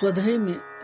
14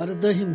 18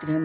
3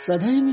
17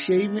6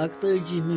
41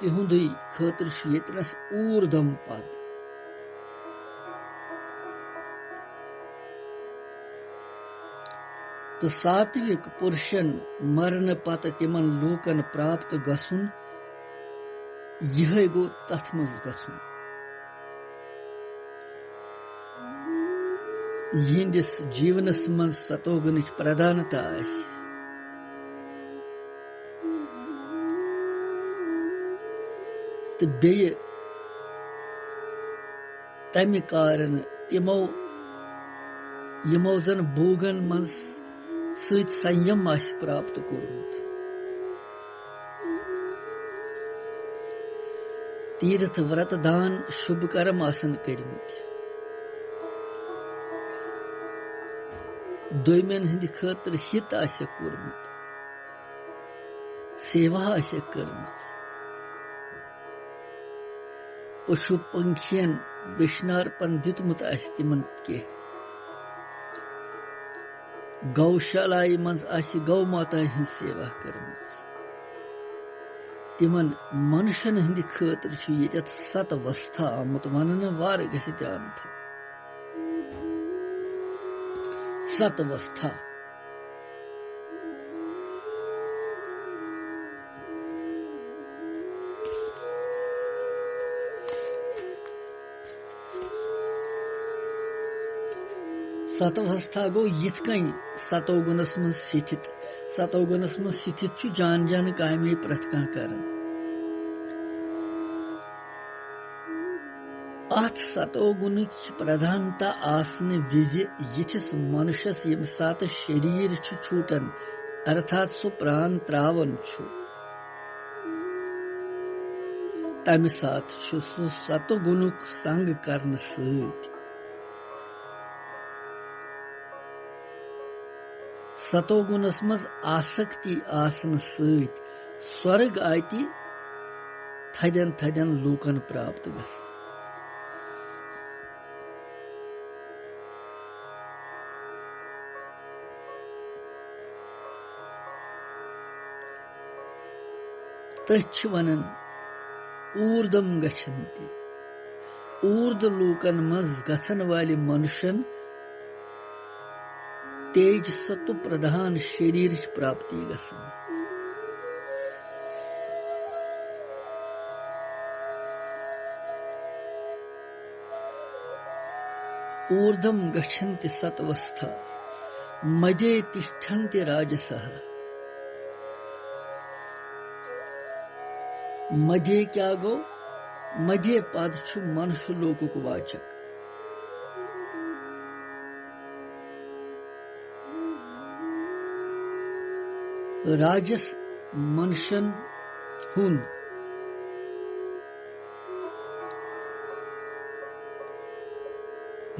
تہندی خاطر یتنس اوردم پد تو ساتوک پرشن مرن پتہ تمن لوکن پراپت گسن یہ گو تتھ مز گسن یہندس جیونس من ستوگنچ پردانتا آس تو بیہ تمہ کارن تمو یمو زن بوگن مز ست سنیم آس پراپت کورمت تیرتھ ورت دان شبھ کرم آسن کرمت دویمین ہند خاطر ہت آسک کورمت سیوا آسک کرمت پشو پنکھین بشنار پن دتمت آس تمن کی گوشالائی مز آس گو ماتا ہن سیوا کرمت تمن منشن ہند خاطر یت ست وستھا آمت ونن وار گژھِ دھیان تھا ست وستھا ستوستھا گو یت کن ستوگنس من ستھت ستوگنس من ستھت چھ جان جان کامے پرت کان کرن ات ستوگنچ پردھانتا آسن وز یتھس منشس یم سات شریر چھ چھوٹن ارتھات سو پران تراون چھ تمہ سات چھ سو ستوگنک سنگ کرن سۭتۍ ستوگنس مز آسکتی آسن سۭتۍ سورگ آتی تھدین تھدین لوکن پراپت گژھن تچھ ونن اوردم گچھنتی اورد لوکن مز گژھن والہِ منشن تیج ستو پردھان شریر پراپتی گژھن اوردم گچھنتی ستوستھا مدے تشٹھنتی راجسہ مدھے کیا گو مدھے پد چھ منش لوکک واچک راجس منشن ہن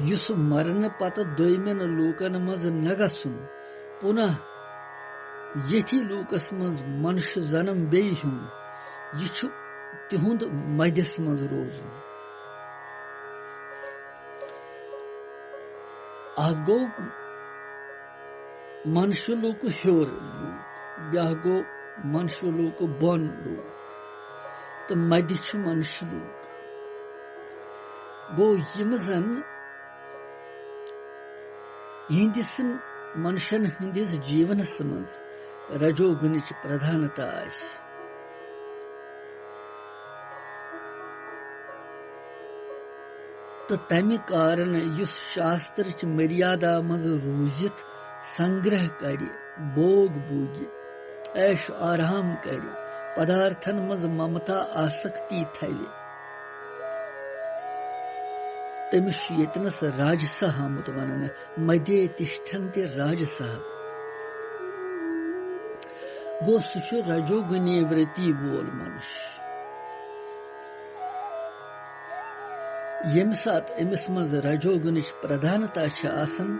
یس مرن پتہ دویمین لوکن مز نہ گژھن پنہ یتھی لوکس مز منش زنم بیٚیہِ ہیوٚن یہ چھ تہند مدس مز روزن اکھ گو منش لوک ہیور لوک بیاکھ گو منش لوک بون لوک تو مدِ چھ منش لوک گو یم زن یہندس منشن ہندس جیونس مز رجوگنچ پردھانتا آس تو تمہ کارن یس شاستر چ مریادا مز روزت سنگرہ کر بوگ بوگہ عیش آرام کر پدارتھن مز ممتا آسکتی تھوِ تمس یتنس راجسہ آمت ونن مدے تشٹھنتی راجسہ گو سہ رجوگنی ورتی وول منش یم سات امس مز رجوگنچ پردھانتا چھ آسن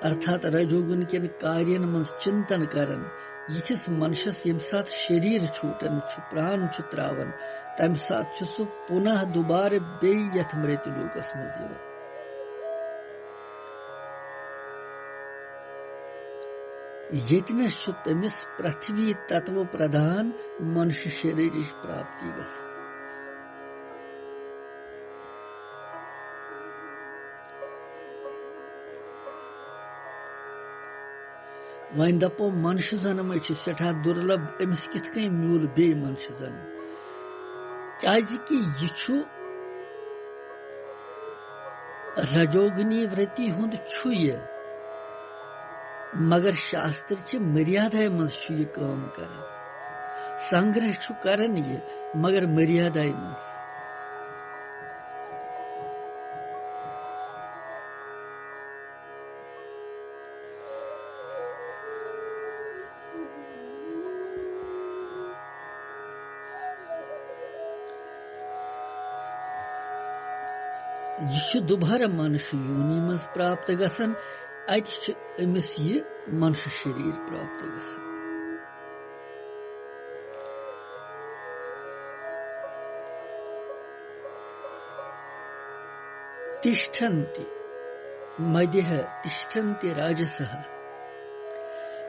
ارتھات رجوگن کین کارین من چنتن کرن یتھس منشس یم سات شریر چھوٹن چھ پران چھ تراون تمہ سات چھ سہ پنہ دوبارہ بیٚیہِ یتھ مرت لوکس مز یوان یتنس چھ تمس پرتھوی تتو پردھان منش شریرچ پراپتی گژھان. وین دپو منش زنم چھ سٹھا درلب امس کت کن میول بی منش زنم کیازِ کہ یہ چھ رجوگنی ورتی ہند چھ یہ مگر شاستر چھ مریادہ مز چھ یہ کام کران سنگرہ چھ کران یہ مگر مریادہ مز. یہ دوبارہ منش یونی مز پراپت گژھان اتہ امس یہ منش شریر پراپت گژھان. تشٹھنتی مدہ تشٹھنتی راجسہ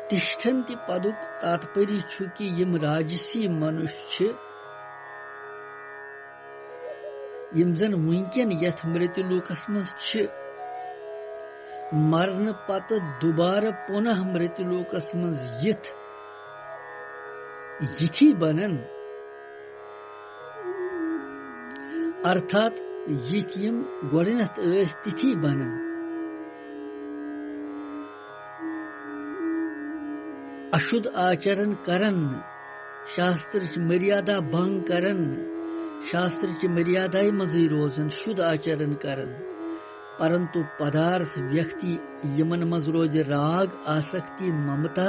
تشٹھنتی پدک تاتپری چھ کہ یم راجسی منش چھ یم زن ونکن یت مرتیہ لوکس مز چھ مرن پتہ دوبارہ پنہ مرتیہ لوکس مز یتھی بنن ارتھات یت یم گۄڈنیتھ ٲسۍ تِتھی بنن. اشدھ آچرن کرن شاستر چ مریادہ بھنگ کرن شاستر چ مریادہ مزی روزن شدھ آچرن کرن پرنتو پدارتھ ویکتی یمن مز روز راگ آسکتی ممتا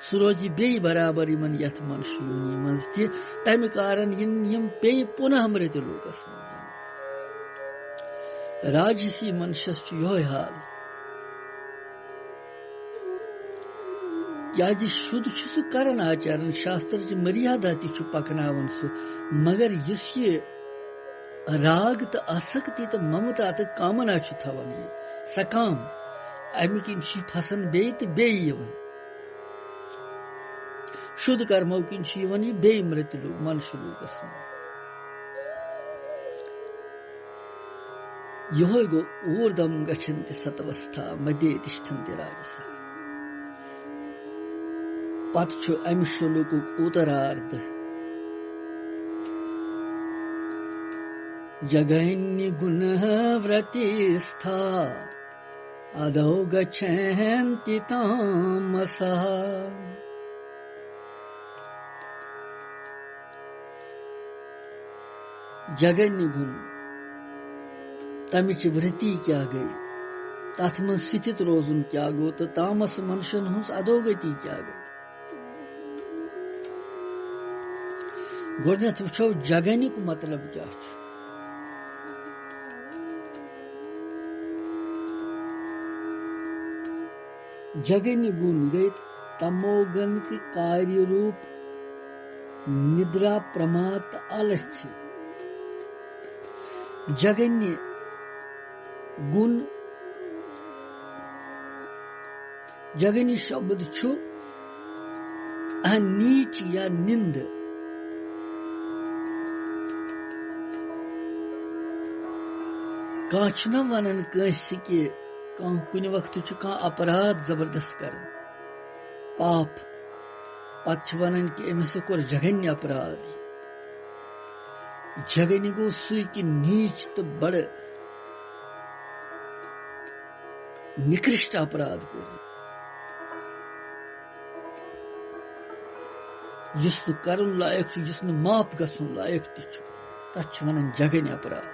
سہ روز بیٚیہِ برابر یمن یتھ منش یونی مز تہ تمہ کارن یم بیٚیہِ پنہ مرتیہ لوکس مز. راجسی منشس چھ یہوے حال کیازِ شدھ چھ سہ کرن آچرن شاستر چ مریادہ تہ چھ پکناون سہ مگر یس یہ راگ تو آسکتی تو ممتا تو کامنا چھ تھاون یہ سکام امہ کن چھ پھسان بیٚیہِ تو بیٚیہِ یوان شدھ کرمو کن چھ یوان یہ بیٚیہِ مرتیہ منش لوکس مز. یہ گو اوردم گچھنتی ستوستھا مدے تشٹھنتی راجسہ. پتہ چھ امہ شلوکک اترارد جگنی گنہ ورتیستھا ادو گچھنتی تامسہ. جگنی گن تمچ ورتی کیا گئی تت من ستھت روزن کیا گو تو تامس منشن ہز ادوگتی کیا گئی. گۄڈنیتھ وچھو جگنک مطلب کیا چھ. جگنی گن گئی تموگن کے کاریہ روپ ندرا پرماد آلسیہ. جگنی گن جگنی شبد چھ نیچ یا نند. کان چھ نہ ونان کٲنٛسہِ کہ کُنہِ وقتہٕ چھُ کانٛہہ اپراد زبردست کران پاپ پتہٕ چھِ ونان کہ أمِس کوٚر جگنیہ اپراد. جگنی گوٚو سُے کہ نیچ تہٕ بڑٕ نکرشٹ اپراد کوٚر یُس نہٕ کرُن لایق چھُ یُس نہٕ معاف گژھُن لایق تہِ چھُ تتھ چھِ ونان جگنیہ اپراد.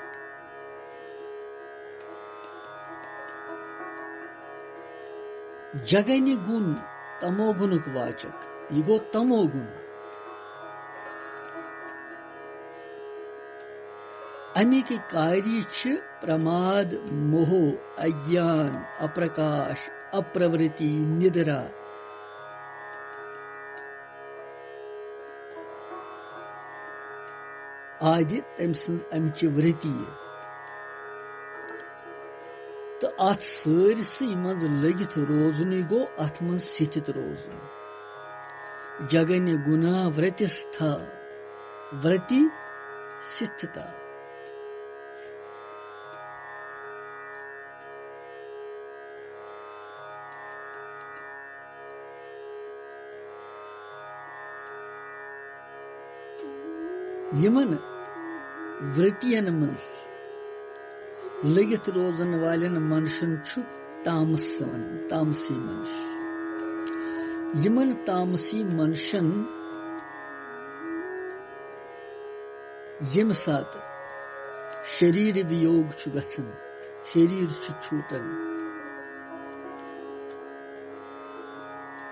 جگنی گن تموگنک واچک یہ گو تموگن. امیک کاری چھ پرماد موہ اجان اپرکاش اپرورتی ندرا. آدِ تم سن امچ ورتی تو ات سٲرسٕے منٛز لٔگِتھ روزنُے گوٚو اتھ منٛز سِتھِتھ روزُن جگنہِ گُناہ ورتِس تھا ورتی سِتھتا یمن ورتین منٛز لٔگِتھ روزن والٮ۪ن منشن چھُ تامس ونان تامسی منش یمن تامسی منشن ییٚمہِ ساتہٕ شریٖر وِیوگ چھُ گژھان شریٖر چھُ چھوٗٹان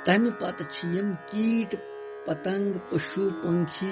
تمہِ پتہٕ چھِ یِم کیٖٹ پتنگ پشوٗ پنکھی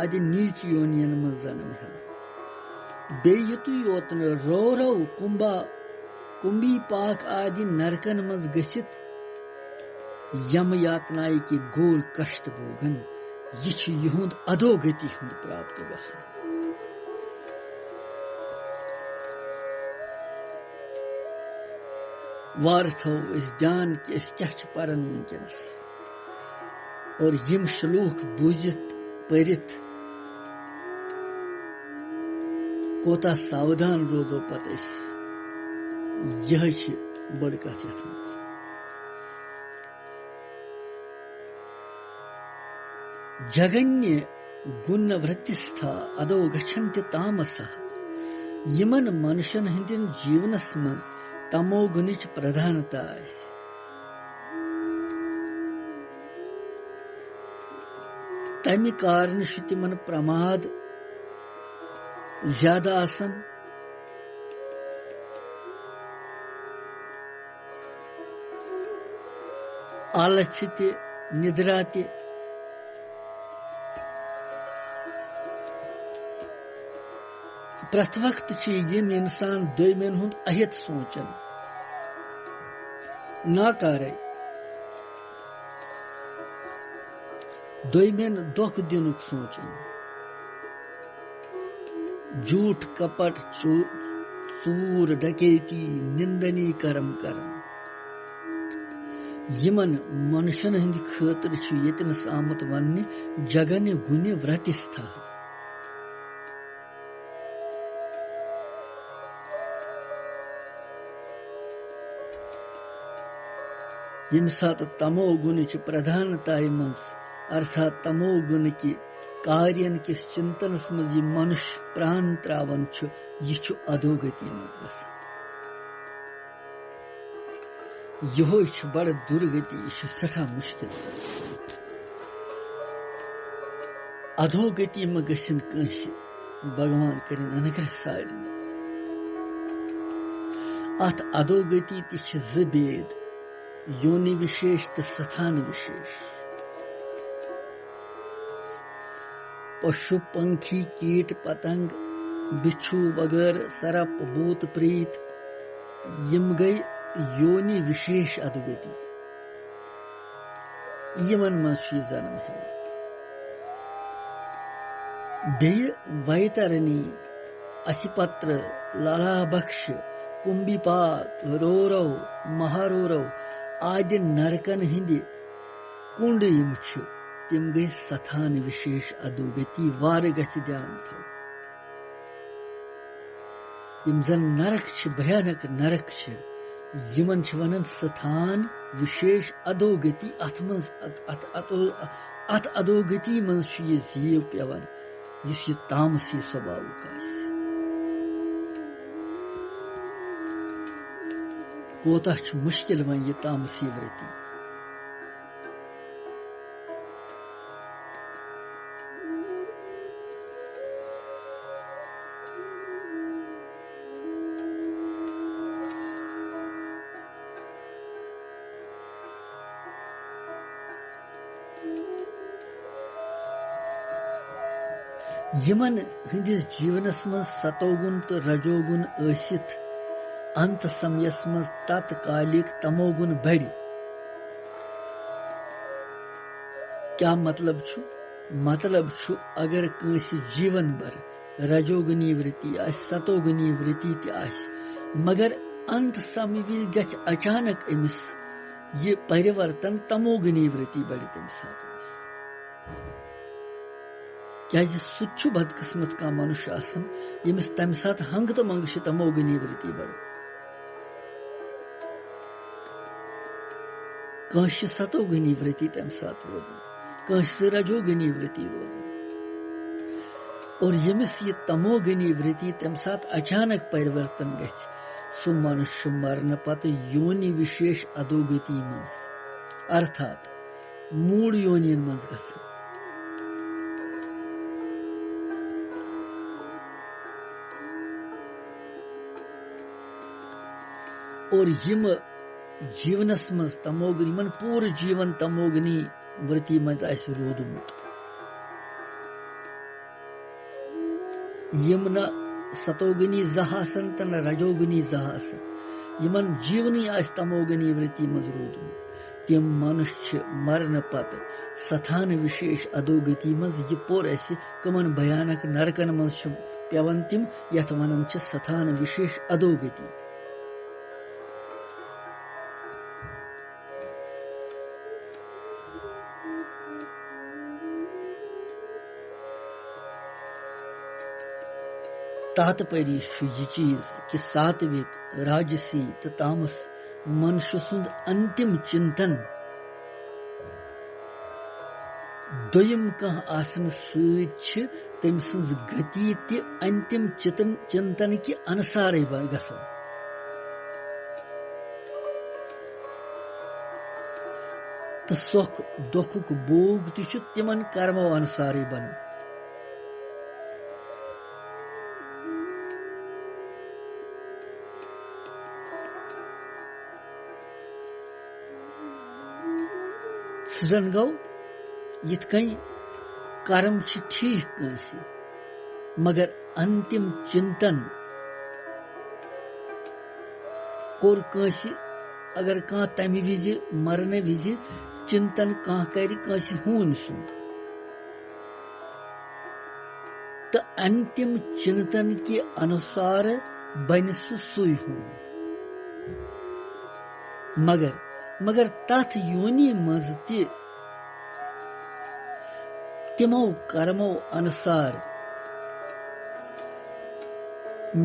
آدِ نیٖچ یونین منٛز زنم ہٮ۪وان بیٚیہِ یُتُے یوت نہٕ رو کُمبی پاک آدِ نرکن منٛز گٔژھِتھ یم یاتنایہِ کہِ گور کشٹ بوگن یہ چھُ یِہُنٛد ادوگتی ہُنٛد پراپت گژھان وارٕ تھاوو أسۍ دیان کہِ أسۍ کیٛاہ چھِ پران وٕنکٮ۪نس اور یم شلوک بوٗزِتھ پٔرِتھ کوتاہ ساودان روزو پتہٕ أسۍ یِہے چھِ بٔڑ کتھ یتھ منٛز جگنہِ گُن ورتِستھا ادو گچھنتہِ تامسہ یمن منشن ہٕنٛدٮ۪ن جیونس منٛز تمو گُنٕچ پردھانتا آسہِ تمہِ کارنہٕ چھُ تِمن پرماد زیادٕ آسان آلژ تہِ نِدرا تہِ پرٛٮ۪تھ وقتہٕ چھِ یِم اِنسان دوٚیمٮ۪ن ہُنٛد اہِت سونٛچان ناکارے دوٚیمٮ۪ن دھوکہٕ دِنُک سونٛچان جھوٗٹ کپٹ ژوٗر ڈکیتی نندنی کرم کران یمن منشن ہٕنٛدِ خٲطرٕ چھُ ییٚتنس آمُت وننہِ جگنہِ گُنہِ ورتِستھا ییٚمہِ ساتہٕ تمو گُنٕچ پردھانتایہِ منٛز ارتھات تمو گُنہٕ کہِ کارین کِس چنتنس منٛز یہِ منُش پران تراوان چھُ یہِ چھُ ادوگتی منٛز گژھان یِہوے چھُ بڑٕ دُرگتی یہِ چھُ سٮ۪ٹھاہ مُشکِل ادوگتی مہ گژھن کٲنٛسہِ بھگوان کٔرِنۍ انگرہ سارنٕے اتھ ادوگتی تہِ چھِ زٕ بید یونی وشیش تہٕ ستھان وشیش پشو پنکھی کیٹ پتنگ بچھو وغیرہ سرپ بھوت پریت یم گئی یونی وشیش ادوگتی یمن منٛز چھُ یہِ زنم ہٮ۪وان بیٚیہِ ویترنی اسپتر لالا بخش کُمبی پاک رورو مہارورو آدِ نرکن ہٕنٛدِ کُنڈ یِم چھِ تِم گٔے ستھان وشیش ادوگتی وارٕ گژھِ دیان تھاوُن یِم زن نرک چھِ بھیانک نرک چھِ یِمن چھِ ونان ستھان وشیش ادوگتی اتھ منٛز اتھ ادوگتی منٛز چھُ یہِ زیٖو پیوان یُس یہِ تامسی سوباوُک آسہِ کوتاہ چھُ مُشکِل وۄنۍ یہِ تامسی ورتی یمن ہٕنٛدِس جیونس منٛز ستوگُن تہٕ رجوگُن ٲسِتھ انت سمیس منٛز تت کالِک تموگُن بڑِ کیٛاہ مطلب چھُ اگر کٲنٛسہِ جیون بھر رجوگنی ورتی آسہِ ستوگنی ورتی تہِ آسہِ مگر انت سمہ وز گژھِ اچانک أمس یہ پریورتن تموگنی ورتی بڑِ تمہِ ساتہٕ أمِس کیازِ سُہ تہِ چھُ بدقسمت کانٛہہ منُش آسان ییٚمِس تمہِ ساتہٕ ہنگہٕ تہٕ منگہٕ چھِ تموگنی ورتی بڑان کٲنٛسہِ چھِ ستوگنی ورتی تمہِ ساتہٕ روزان کٲنٛسہِ چھِ رجوگنی ورتی روزان اور ییٚمِس یہِ تموگنی ورتی تمہِ ساتہٕ اچانک پریورتن گژھِ سُہ منُش چھُ مرنہٕ پتہٕ یونی وشیش ادوگتی منٛز ارتھات موٗڑ یونین منٛز گژھان اور یِم جیونس منٛز تموگنی یِمن پوٗرٕ جیون تموگنی ورتی منٛز آسہِ روٗدمُت یِم نہ ستوگنی زانٛہہ آسن تہٕ نہ رجوگنی زانٛہہ آسن یِمن جیونی آسہِ تموگنی ورتی منٛز روٗدمُت تِم منُش چھِ مرنہٕ پتہٕ ستھان وشیش ادوگتی منٛز یہِ پوٚر اَسہِ کٕمن بھیانک نرکن منٛز چھِ پیوان تِم یتھ ونان چھِ ستھان وشیش ادوگتی تاتپری چھُ یہِ چیٖز کہِ ساتوک راجسی تہٕ تامس منش سُنٛد انتم چنتن دوٚیِم کانٛہہ آسنہٕ سۭتۍ چھِ تٔمۍ سٕنٛز گتی تہِ انتم چنتن کہِ انسارے گژھان تہٕ سۄکھ دۄکھُک بوگ تہِ چھُ تِمن کرمو انسارے بنان سُہ زن گوٚو یِتھ کٔنۍ کرم چھِ ٹھیٖک کٲنٛسہِ مگر انتم چنتن کوٚر کٲنٛسہِ اگر کانٛہہ تمہِ وِزِ مرنہٕ وِزِ چنتن کانٛہہ کرِ کٲنٛسہِ ہوٗنۍ سُنٛد تہٕ انتم چنتن کہِ انُسار بنہِ سُہ سُے ہوٗن مگر تتھ یونی منٛز تہِ تِمو کرمو انسار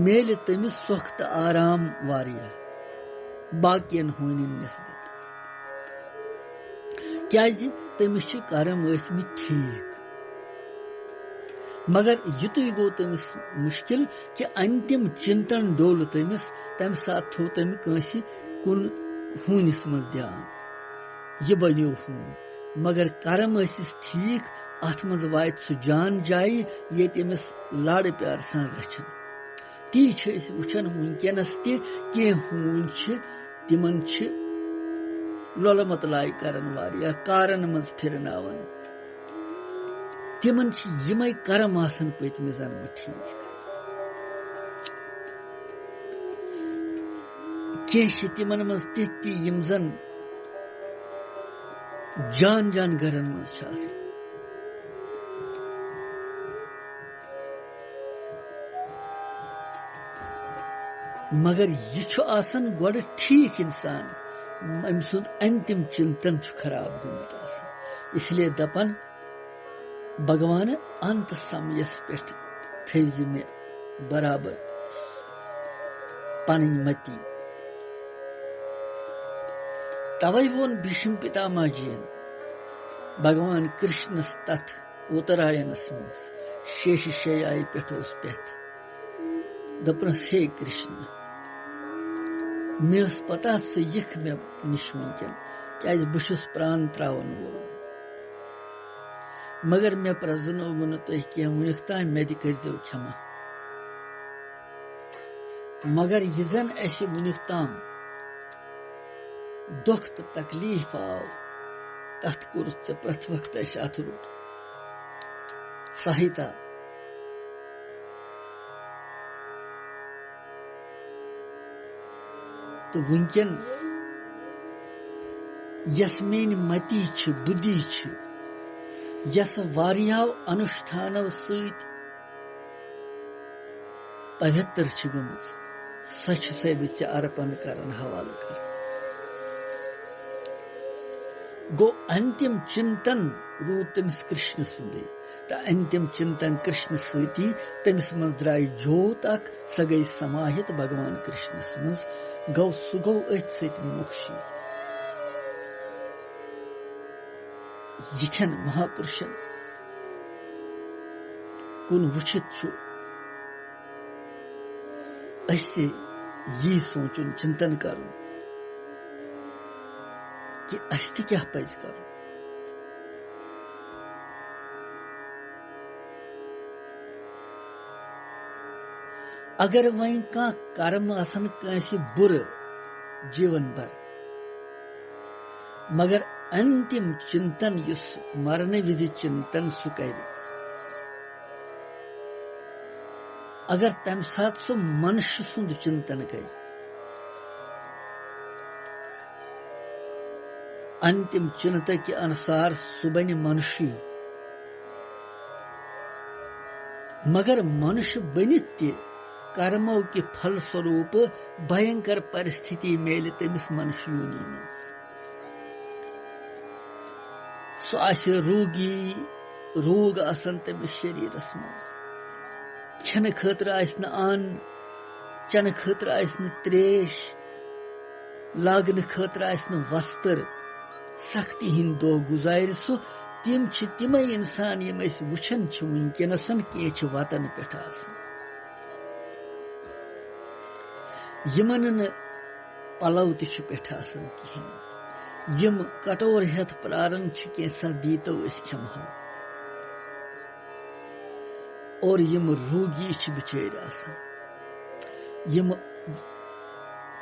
میلہِ تٔمِس سۄکھ تہٕ آرام واریاہ باقین ہوٗنٮ۪ن نسبت کیازِ تٔمِس چھِ کرم ٲسمٕتۍ ٹھیٖک مگر یُتُے گوٚو تٔمِس مُشکِل کہِ انتم چنتن ڈوٚل تٔمِس تمہِ ساتہٕ تھوٚو تٔمۍ کٲنٛسہِ کُن ہوٗنِس منٛز دھیان یہِ بنیو ہوٗن مگر کرم ٲسِس ٹھیٖک اتھ منٛز واتہِ سُہ جان جایہِ ییٚتہِ أمِس لاڑٕ پیار سان رچھن تی چھِ أسۍ وٕچھان وٕنکیٚنس تہِ کینٛہہ ہوٗنۍ چھِ تِمن چھِ لۄلہٕ متلاے کران واریاہ کارن منٛز پھرناوان تِمن چھِ یِمے کرم آسان پٔتمہِ زنمہٕ ٹھیٖک کینٛہہ چھِ تِمن منٛز تِتھۍ تہِ یِم زن جان گرن منٛز چھِ آسان مگر یہِ چھُ آسان گۄڈٕ ٹھیٖک اِنسان أمۍ سُنٛد انتم چنتن چھُ خراب گوٚمُت آسان اس لیے دپان بھگوانہٕ انت سمیس پٮ۪ٹھ تھٲیزِ مےٚ برابر پنٕنۍ متی توے ووٚن بھیشم پتامہ جین بھگوان کرشنس تتھ اُتراینس منٛز شیش شیایہِ پٮ۪ٹھ اوس پٮ۪تھ دپنس ہے کرشن مےٚ ٲس پتہ ژٕ یِکھ مےٚ نِش وٕنکٮ۪ن کیازِ بہٕ چھُس پران تراون وول مگر مےٚ پرزنووٕ نہٕ تُہۍ کینٛہہ وُنیُک تام مےٚ تہِ کٔرۍزیو کھٮ۪ما مگر یہِ زن اَسہِ وُنیُک تام دۄکھ تہٕ تکلیٖف آو تتھ کوٚرُتھ ژےٚ پرٛٮ۪تھ وقتہٕ اَسہِ اتھ روٚٹ ساہِتا تہٕ وٕنکٮ۪ن یس میٲنۍ متی چھِ بُدھی چھِ یس واریاہو انُشٹھانو سۭتۍ پویتر چھِ گٔمٕژ سچ سے بچ ارپن کرن حوالہ کر گو انتم چنتن روٗد تٔمِس کرشن سُنٛدٕے تہٕ انتم چنتن کرشن سۭتی تٔمِس منٛز درٛاے جوت اکھ سۄ گٔے سماہِت بھگوان کرشنس منٛز گوٚو سُہ گوٚو أتھۍ سۭتۍ موکشی یِتھٮ۪ن مہاپُرشن کُن وٕچھِتھ چھُ أسۍ یی سونٛچُن چنتن کرُن کہ اَسہِ تہِ کیٛاہ پزِ کرُن اگر وۄنۍ کانٛہہ کرم آسن کٲنٛسہِ بُرٕ جیٖون بھر مگر انتم چنتن یُس مرنہٕ وِزِ چنتن سُہ کرِ اگر تمہِ ساتہٕ سُہ منشہِ سُنٛد چنتن کرِ انتم چنتہ کے انسار سُہ بنہِ منشی مگر منش بنِتھ تہِ کرمو کہِ پھل سوروٗپ بھینکر پرستھتی میلہِ تٔمِس منش یونی منٛز سُہ آسہِ روٗگ آسن تٔمِس شریٖرس منٛز کھٮ۪نہٕ خٲطرٕ آسہِ نہٕ اَن چٮ۪نہٕ خٲطرٕ آسہِ نہٕ تریش لاگنہٕ خٲطرٕ آسہِ نہٕ وستر سختی ہٕنٛدۍ دۄہ گُزارِ سُہ تِم چھِ تِمے اِنسان یِم أسۍ وٕچھان چھِ وٕنکٮ۪نس کینٛہہ چھِ وطن پٮ۪ٹھ آسان یِمن نہٕ پلو تہِ چھُ پٮ۪ٹھ آسان کِہیٖنۍ یِم کٹور ہٮ۪تھ پراران چھِ کینٛژھا دیٖتو أسۍ کھٮ۪مہو اور یِم روٗگی چھِ بِچٲرۍ آسان یِم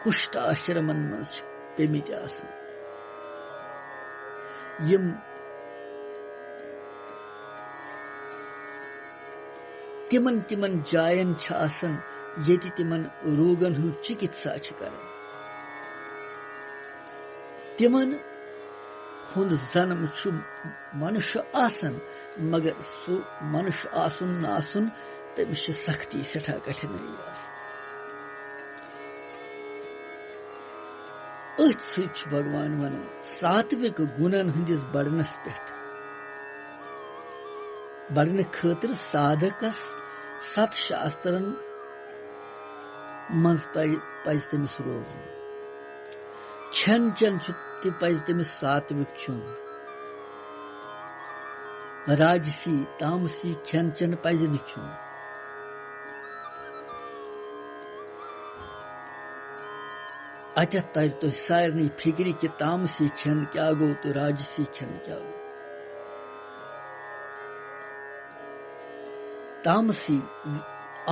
کُشت آشرمن منٛز چھِ پیٚمٕتۍ آسان یِم تِمن جاین چھِ آسان ییٚتہِ تِمن روٗگن ہٕنٛز چِکِتسا چھِ کران تِمن ہُنٛد زنم چھُ منُش آسان مگر سُہ منُش آسُن نہٕ آسُن تٔمِس چھِ سختی سٮ۪ٹھاہ کٹھِنٲیی آسان أتھۍ سۭتۍ چھُ بھگوان ونان ساتوِک گُنن ہٕنٛدِس بڑنس پٮ۪ٹھ بڑنہٕ خٲطرٕ سادھکس ست شاسترن منٛز پزِ تٔمِس روزُن کھٮ۪ن چٮ۪ن تہِ پزِ تٔمِس ساتوِک کھیوٚن راجسی تامسی کھٮ۪ن چٮ۪ن پزِ نہٕ کھیوٚن اتٮ۪تھ ترِ تۄہہِ سارنٕے فِکرِ کہِ تامسی کھٮ۪ن کیٛاہ گوٚو تہٕ راجسی کھٮ۪ن کیٛاہ گوٚو تامسی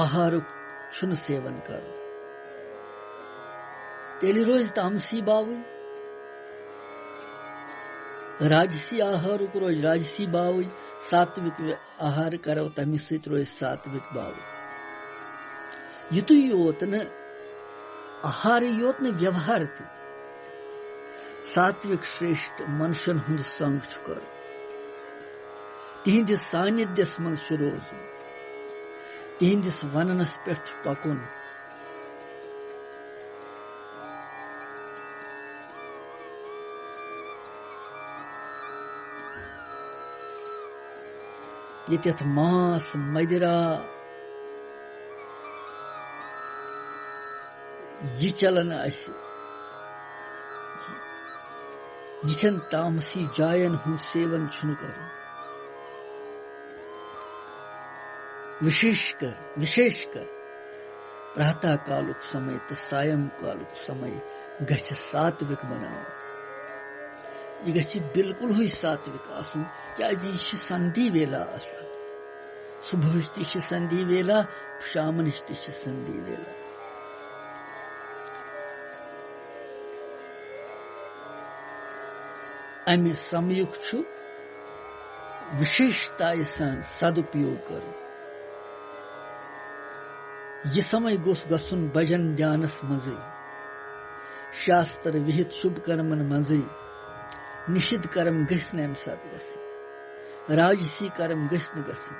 آہارُک چھُنہٕ سیون کرُن تیٚلہِ روزِ تامسی باوٕے راجسی آہارُک روزِ راجسی باوٕے ساتوِک آہار کرو تمہِ سۭتۍ روزِ ساتوِک باوٕے یِتُے یوت نہٕ آہارٕے یوت نہٕ ویوہار تہِ ساتوِک شریشٹ منشن ہُنٛد سنگ چھُ کرُن تِہنٛدِس سانِدھیس منٛز چھُ روزُن تِہنٛدِس وننس پٮ۪ٹھ چھُ پکُن ییٚتٮ۪تھ ماس مدرا یہِ چلان آسہِ یِتھٮ۪ن تامسی جاین ہُنٛد سیون چھُنہٕ کرُن وِشیش کر پرٛاتا کالُک سمے تہٕ سایم کالُک سمے گژھِ ساتوِک بناوُن یہِ گژھِ بِلکُلٕے ساتوِک آسُن کیٛازِ یہِ چھِ سندھی ویلا آسان صبحٕچ تہِ چھِ سندھی ویلا شامنٕچ تہِ چھِ سندھی ویلا امہِ سمیُک چھُ وِشیشتایہِ سان سدُپیوگ کرُن یہِ سمے گوٚژھ گژھُن بجن دھیانس منٛزٕے شاستر وِہِتھ شُبھ کرمن منٛزٕے نِشِد کرم گٔژھۍ نہٕ امہِ ساتہٕ گژھٕنۍ راجسی کرم گٔژھۍ نہٕ گژھٕنۍ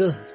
10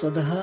14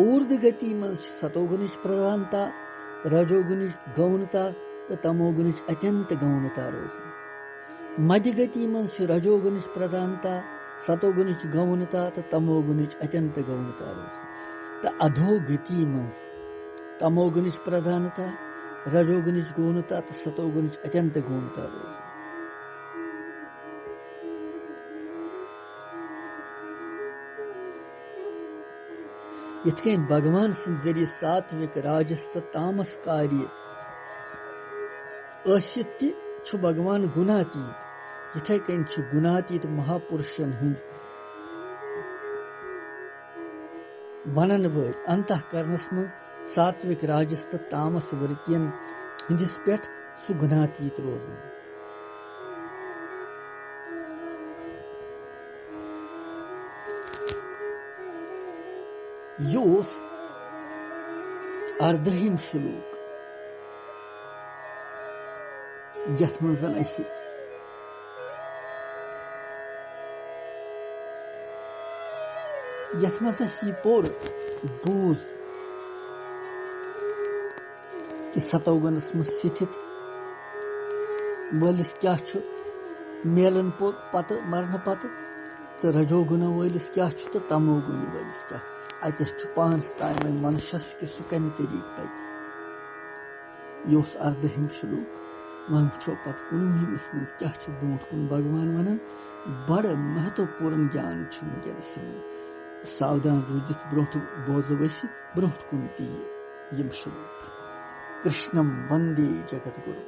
اوردھ گتی من ستوگنچ پردھانتا رجوگنچ گونتا تو تموگنچ اتنت گونتا روزان مدھ گتی من رجوگنچ پردھانتا ستوگنچ گونتا تو تموگنچ اتنت گونتا روزان تو ادھو گتی من تموگنچ پردھانتا رجوگنچ گونتا تو ستوگنچ اتنت گونتا روزان یتھ کن بھگوان سند ذریعہ ساتوک راجس تو تامس کاری ٲسِتھ تہِ چھُ بھگوان گُناتیت یتھے کن چھِ گُناتیت مہاپُرشن ہند ونن وٲلۍ انتہ کرنس منٛز ساتوک راجس تو تامس ورتین ہندس پٮ۪ٹھ سُہ گُناتیت روزان یہ اوس اردہم شلوک یتھ منٛز اسہِ یہ پوٚر بوٗز کہ ستوگنس منٛز ستھِت وٲلِس کیٛاہ چھُ میلن پتہٕ مرنہٕ پتہٕ تہٕ رجوگُنہ وٲلِس کیٛاہ چھُ تہٕ تموگُنی وٲلِس کیٛاہ چھُ اتس چھُ پانس تام وۄنۍ منشس کہ سُہ کمہِ طریقہٕ پکہِ یہ اوس اردہم شلوک وۄنۍ وٕچھو پتہٕ 19ہمس منٛز کیٛاہ چھُ برونٛٹھ کُن بھگوان ونان بڑٕ مہتوپورن گیان چھُ ونکیٚنس ساودان روٗزِتھ برونٛٹھ بوزو أسۍ برونٛٹھ کُن تہِ یم شلوک کرشنم وندے جگت گُرو